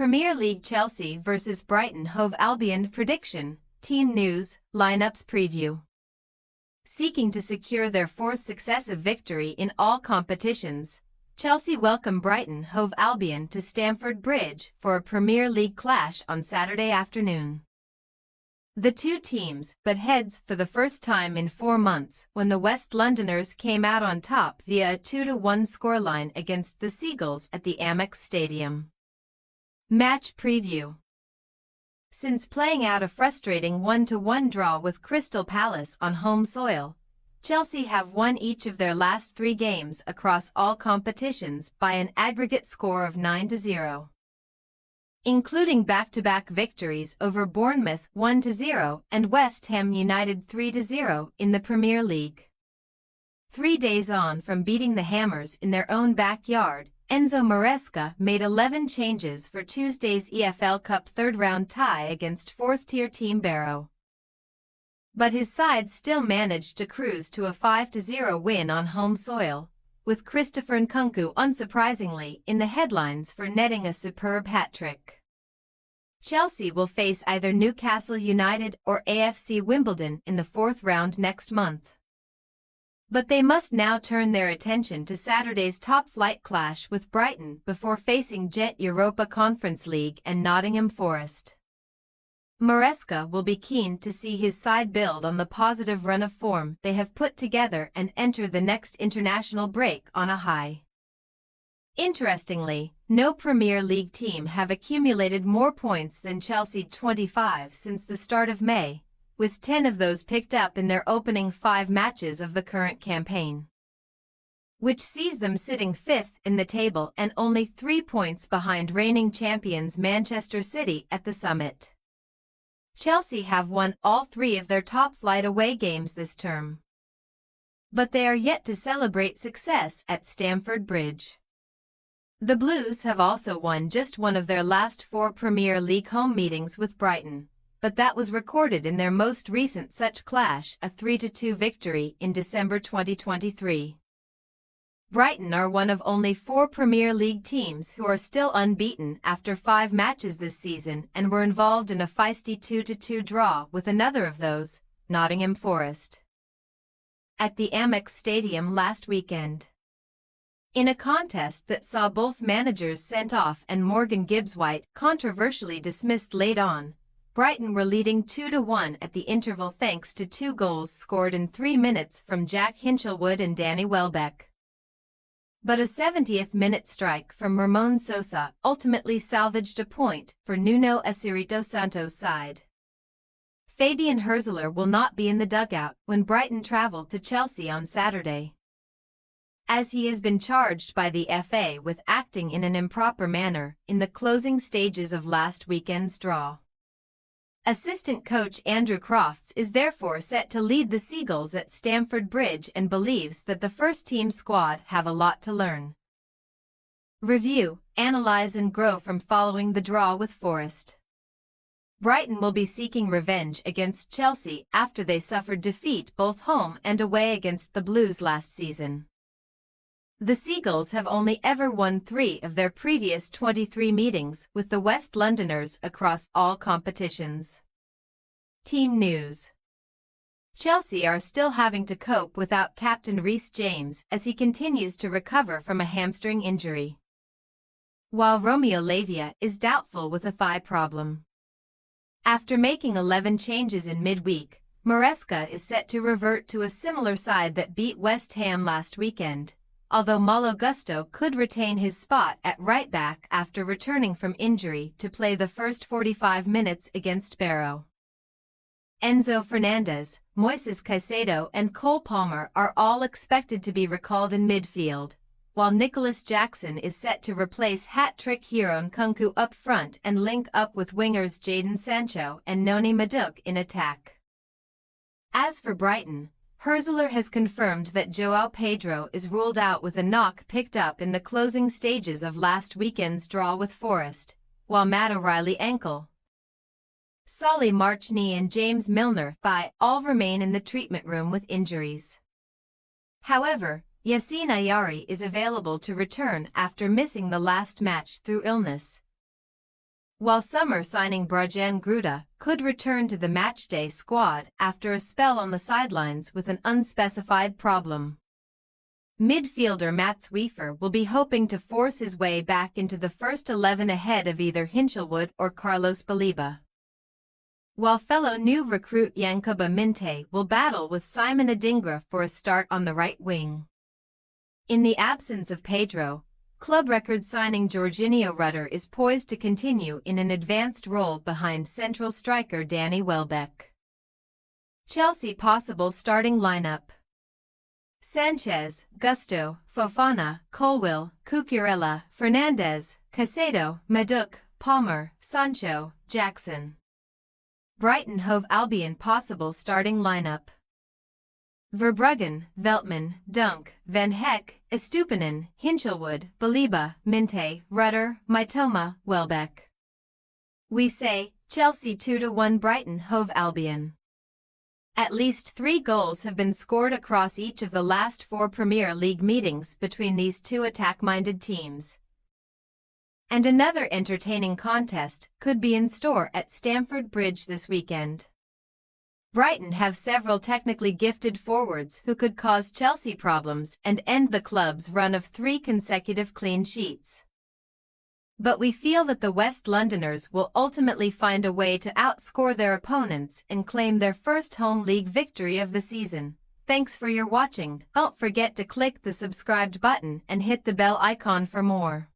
Premier League Chelsea vs Brighton Hove Albion prediction, team news, lineups preview. Seeking to secure their fourth successive victory in all competitions, Chelsea welcome Brighton Hove Albion to Stamford Bridge for a Premier League clash on Saturday afternoon. The two teams butt heads for the first time in 4 months when the West Londoners came out on top via a 2-1 scoreline against the Seagulls at the Amex Stadium. Match preview. Since playing out a frustrating 1-1 draw with Crystal Palace on home soil, Chelsea have won each of their last 3 games across all competitions by an aggregate score of 9-0. Including back-to-back victories over Bournemouth 1-0 and West Ham United 3-0 in the Premier League. 3 days on from beating the Hammers in their own backyard, Enzo Maresca made 11 changes for Tuesday's EFL Cup third-round tie against 4th-tier team Barrow. But his side still managed to cruise to a 5-0 win on home soil, with Christopher Nkunku unsurprisingly in the headlines for netting a superb hat-trick. Chelsea will face either Newcastle United or AFC Wimbledon in the 4th round next month. But they must now turn their attention to Saturday's top-flight clash with Brighton before facing Jet Europa Conference League and Nottingham Forest. Maresca will be keen to see his side build on the positive run of form they have put together and enter the next international break on a high. Interestingly, no Premier League team have accumulated more points than Chelsea, 25 since the start of May, with 10 of those picked up in their opening 5 matches of the current campaign, which sees them sitting 5th in the table and only 3 points behind reigning champions Manchester City at the summit. Chelsea have won all 3 of their top-flight away games this term, but they are yet to celebrate success at Stamford Bridge. The Blues have also won just one of their last 4 Premier League home meetings with Brighton, but that was recorded in their most recent such clash, a 3-2 victory in December 2023. Brighton are one of only 4 Premier League teams who are still unbeaten after 5 matches this season and were involved in a feisty 2-2 draw with another of those, Nottingham Forest, at the Amex Stadium last weekend. In a contest that saw both managers sent off and Morgan Gibbs-White controversially dismissed late on, Brighton were leading 2-1 at the interval thanks to 2 goals scored in 3 minutes from Jack Hinchelwood and Danny Welbeck. But a 70th-minute strike from Ramon Sosa ultimately salvaged a point for Nuno Espirito Santo's side. Fabian Hürzeler will not be in the dugout when Brighton travel to Chelsea on Saturday, as he has been charged by the FA with acting in an improper manner in the closing stages of last weekend's draw. Assistant coach Andrew Crofts is therefore set to lead the Seagulls at Stamford Bridge and believes that the first-team squad have a lot to learn, review, analyze and grow from following the draw with Forest. Brighton will be seeking revenge against Chelsea after they suffered defeat both home and away against the Blues last season. The Seagulls have only ever won 3 of their previous 23 meetings with the West Londoners across all competitions. Team news. Chelsea are still having to cope without captain Reece James as he continues to recover from a hamstring injury, while Romeo Lavia is doubtful with a thigh problem. After making 11 changes in midweek, Maresca is set to revert to a similar side that beat West Ham last weekend, although Malo Gusto could retain his spot at right-back after returning from injury to play the first 45 minutes against Barrow. Enzo Fernandez, Moises Caicedo and Cole Palmer are all expected to be recalled in midfield, while Nicholas Jackson is set to replace hat-trick hero Nkunku up front and link up with wingers Jadon Sancho and Noni Madueke in attack. As for Brighton, Hürzeler has confirmed that João Pedro is ruled out with a knock picked up in the closing stages of last weekend's draw with Forest, while Matt O'Reilly ankle, Solly March knee and James Milner thigh all remain in the treatment room with injuries. However, Yassine Ayari is available to return after missing the last match through illness. while summer signing Brighton Gruda could return to the matchday squad after a spell on the sidelines with an unspecified problem. Midfielder Mats Wiefer will be hoping to force his way back into the first 11 ahead of either Hinchelwood or Carlos Baleba, while fellow new recruit Yankuba Minte will battle with Simon Adingra for a start on the right wing. In the absence of Pedro, club record signing Jorginho Rutter is poised to continue in an advanced role behind central striker Danny Welbeck. Chelsea possible starting lineup: Sanchez, Gusto, Fofana, Colwill, Cucurella, Fernandez, Caicedo, Madueke, Palmer, Sancho, Jackson. Brighton Hove Albion possible starting lineup: Verbruggen, Veltman, Dunk, Van Heck, Estupinan, Hinchelwood, Baleba, Minte, Rutter, Mitoma, Welbeck. We say, Chelsea 2-1 Brighton Hove Albion. At least 3 goals have been scored across each of the last 4 Premier League meetings between these two attack-minded teams. And another entertaining contest could be in store at Stamford Bridge this weekend. Brighton have several technically gifted forwards who could cause Chelsea problems and end the club's run of 3 consecutive clean sheets. But we feel that the West Londoners will ultimately find a way to outscore their opponents and claim their first home league victory of the season. Thanks for your watching. Don't forget to click the subscribed button and hit the bell icon for more.